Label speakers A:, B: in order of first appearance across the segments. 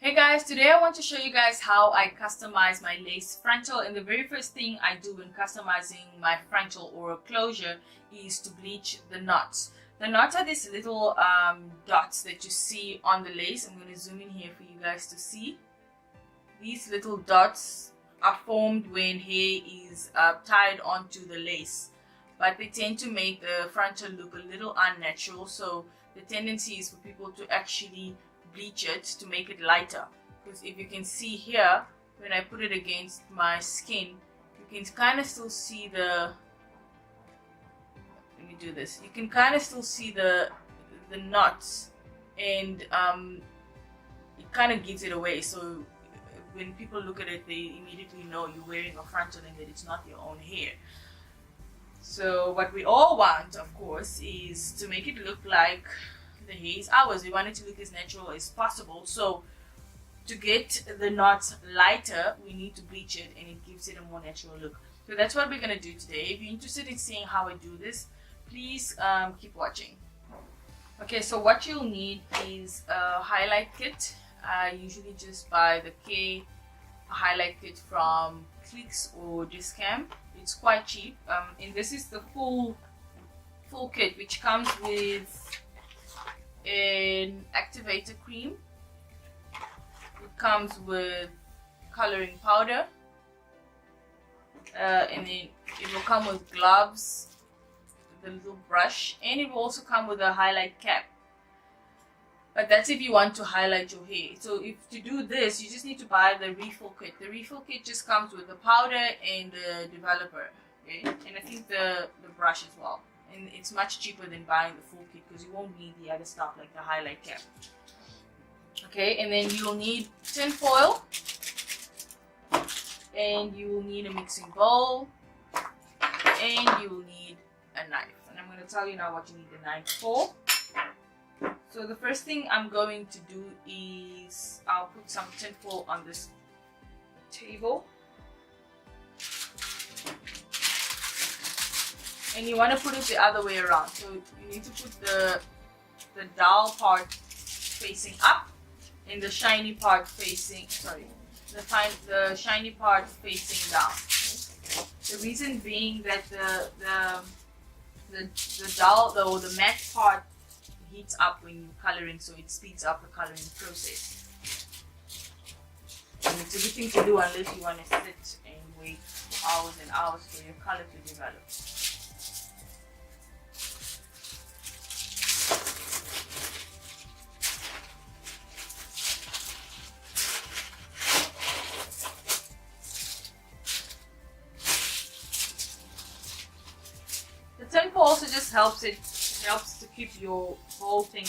A: Hey guys, today I want to show you guys how I customize my lace frontal, and the very first thing I do when customizing my frontal or a closure is to bleach the knots. The knots are these little dots that you see on the lace. I'm going to zoom in here for you guys to see. These little dots are formed when hair is tied onto the lace, but they tend to make the frontal look a little unnatural, so the tendency is for people to actually bleach it to make it lighter. Because if you can see here, when I put it against my skin, you can kind of still see the, let me do this, you can kind of still see the knots, and it kind of gives it away. So when people look at it, they immediately know you're wearing a frontal and that it's not your own hair. So what we all want, of course, is to make it look like the hair is ours. We want it to look as natural as possible. So to get the knots lighter, we need to bleach it, and it gives it a more natural look. So that's what we're going to do today. If you're interested in seeing how I do this, please keep watching. Okay, so what you'll need is a highlight kit. I usually just buy the K highlight kit from Clicks or Discam. It's quite cheap, and this is the full kit, which comes with an activator cream. It comes with coloring powder, and then it will come with gloves, the little brush, and it will also come with a highlight cap. But that's if you want to highlight your hair. So if to do this, you just need to buy the refill kit. The refill kit just comes with the powder and the developer, okay? And I think the brush as well. And it's much cheaper than buying the full kit because you won't need the other stuff like the highlight cap. Okay, and then you'll need tin foil, and you will need a mixing bowl, and you will need a knife. And I'm going to tell you now what you need the knife for. So the first thing I'm going to do is I'll put some tin foil on this table. And you want to put it the other way around. So you need to put the dull part facing up and the shiny part facing, the shiny part facing down. The reason being that the dull or the matte part heats up when you're coloring, so it speeds up the coloring process. And it's a good thing to do unless you want to sit and wait hours and hours for your color to develop. The tin foil also just helps to keep your whole thing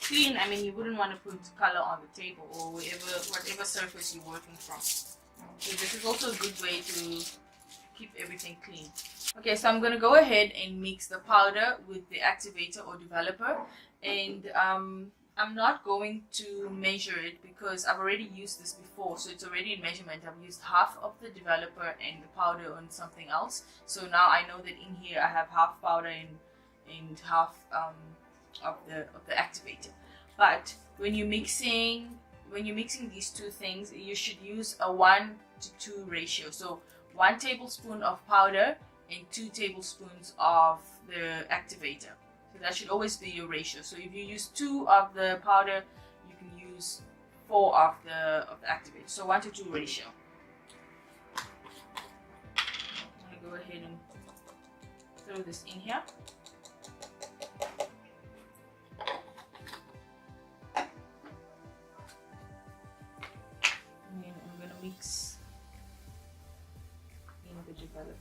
A: clean. I mean, you wouldn't want to put color on the table or whatever surface you're working from. So this is also a good way to keep everything clean. Okay, so I'm going to go ahead and mix the powder with the activator or developer, and I'm not going to measure it because I've already used this before, so it's already in measurement. I've used half of the developer and the powder on something else, so now I know that in here I have half powder and half of the activator. But when you're mixing these two things, you should use a 1:2 ratio. So 1 tablespoon of powder and 2 tablespoons of the activator. So that should always be your ratio. So if you use 2 of the powder, you can use 4 of the activator. So 1:2 ratio. I'm gonna go ahead and throw this in here. And then I'm gonna mix in the developer.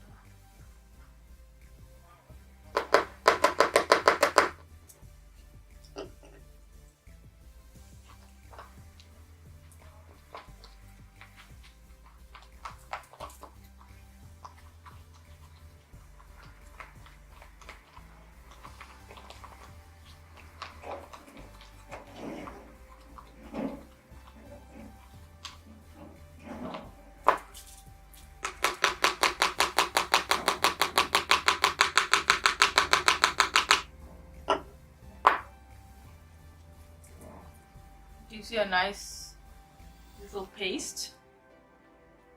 A: Gives you a nice little paste.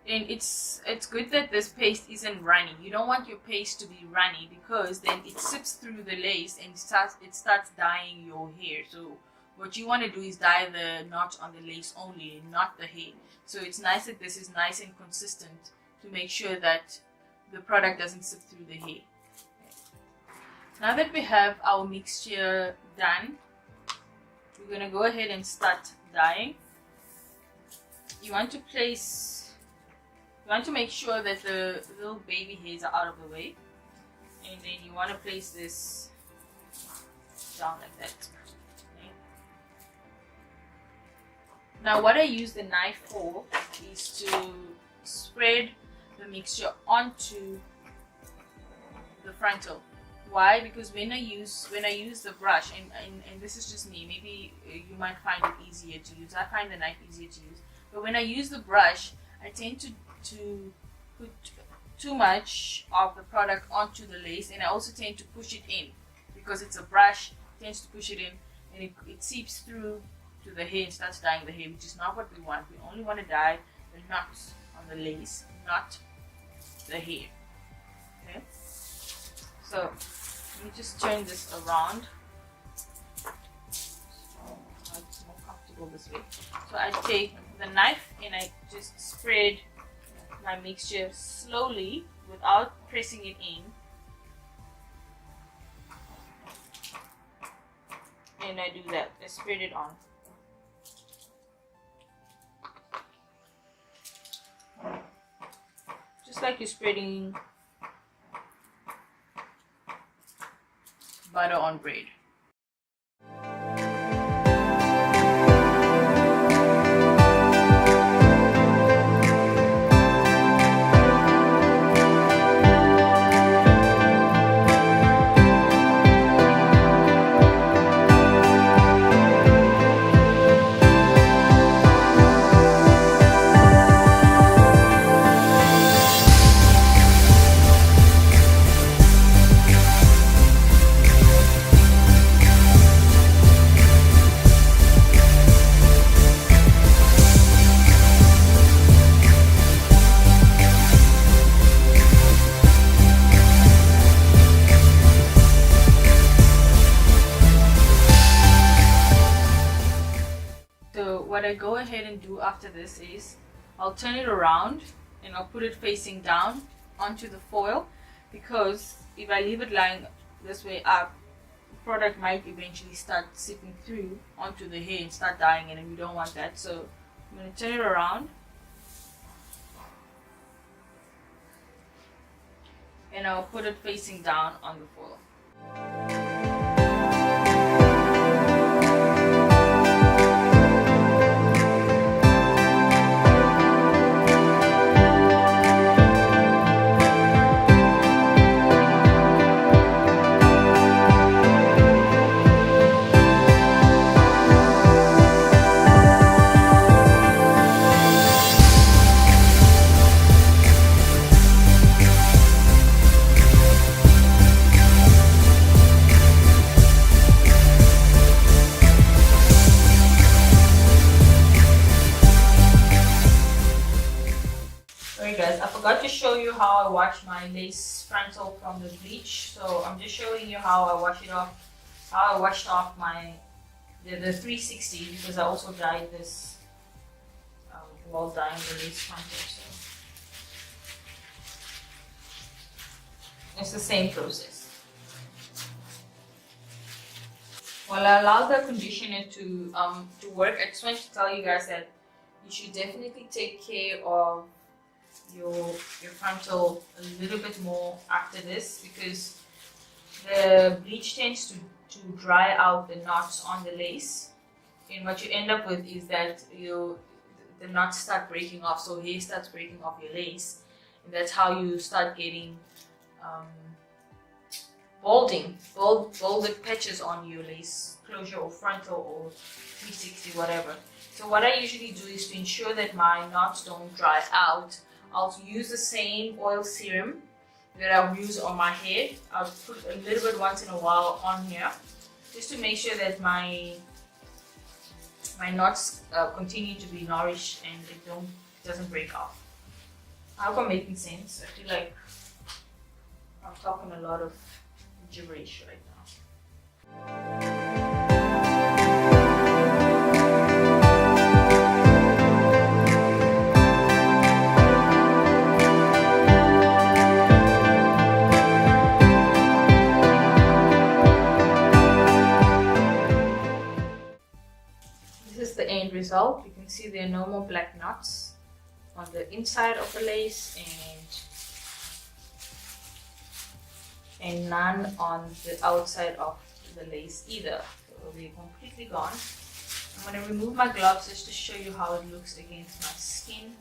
A: And it's good that this paste isn't runny. You don't want your paste to be runny, because then it sips through the lace and it starts dyeing your hair. So what you want to do is dye the knot on the lace only, not the hair. So it's nice that this is nice and consistent to make sure that the product doesn't sip through the hair. Now that we have our mixture done, we're going to go ahead and start dyeing. You want to make sure that the little baby hairs are out of the way, and then you want to place this down like that. Okay. Now what I use the knife for is to spread the mixture onto the frontal. Why? Because when I use the brush, and this is just me, maybe you might find it easier to use. I find the knife easier to use. But when I use the brush, I tend to put too much of the product onto the lace, and I also tend to push it in, because it's a brush, it tends to push it in, and it seeps through to the hair and starts dyeing the hair, which is not what we want. We only want to dye the knots on the lace, not the hair. Okay, so let me just turn this around so it's more comfortable this way. So I take the knife and I just spread my mixture slowly without pressing it in, and I do that. I spread it on. Just like you're spreading butter on bread. What I go ahead and do after this is I'll turn it around and I'll put it facing down onto the foil, because if I leave it lying this way up, the product might eventually start seeping through onto the hair and start dyeing it, and we don't want that. So I'm going to turn it around and I'll put it facing down on the foil. Guys, I forgot to show you how I wash my lace frontal from the bleach, so I'm just showing you how I wash it off, how I washed off the 360, because I also dyed this while dyeing the lace frontal. So it's the same process. Well, I allow the conditioner to work. I just want to tell you guys that you should definitely take care of your frontal a little bit more after this, because the bleach tends to dry out the knots on the lace, and what you end up with is that the knots start breaking off, so hair starts breaking off your lace, and that's how you start getting balded patches on your lace closure, or frontal, or 360, whatever. So what I usually do is to ensure that my knots don't dry out, I'll use the same oil serum that I'll use on my hair. I'll put a little bit once in a while on here, just to make sure that my my knots continue to be nourished and it doesn't break off. I hope I'm making sense. I feel like I'm talking a lot of gibberish right now. This is the end result. You can see there are no more black knots on the inside of the lace and none on the outside of the lace either. So they're completely gone. I'm going to remove my gloves just to show you how it looks against my skin.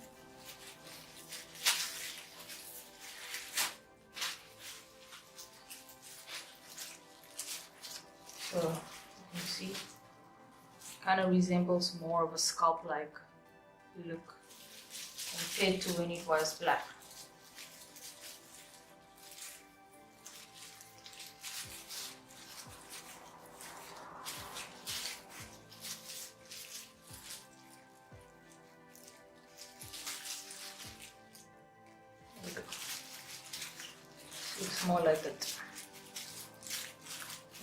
A: So you can see, kind of resembles more of a scalp-like look compared to when it was black. Looks more like it.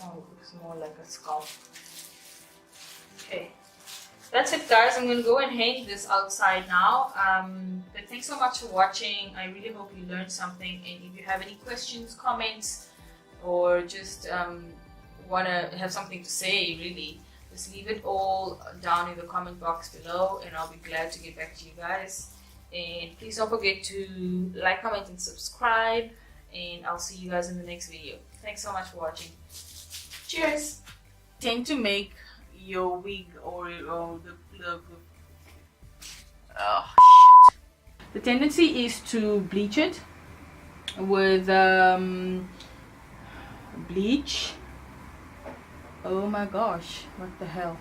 A: Oh, it looks more like a scalp. Okay, that's it guys. I'm going to go and hang this outside now. But thanks so much for watching. I really hope you learned something, and if you have any questions, comments, or just want to have something to say, really, just leave it all down in the comment box below and I'll be glad to get back to you guys. And please don't forget to like, comment and subscribe, and I'll see you guys in the next video. Thanks so much for watching. Cheers! Tend to make your wig or the tendency is to bleach it with bleach. Oh my gosh, what the hell.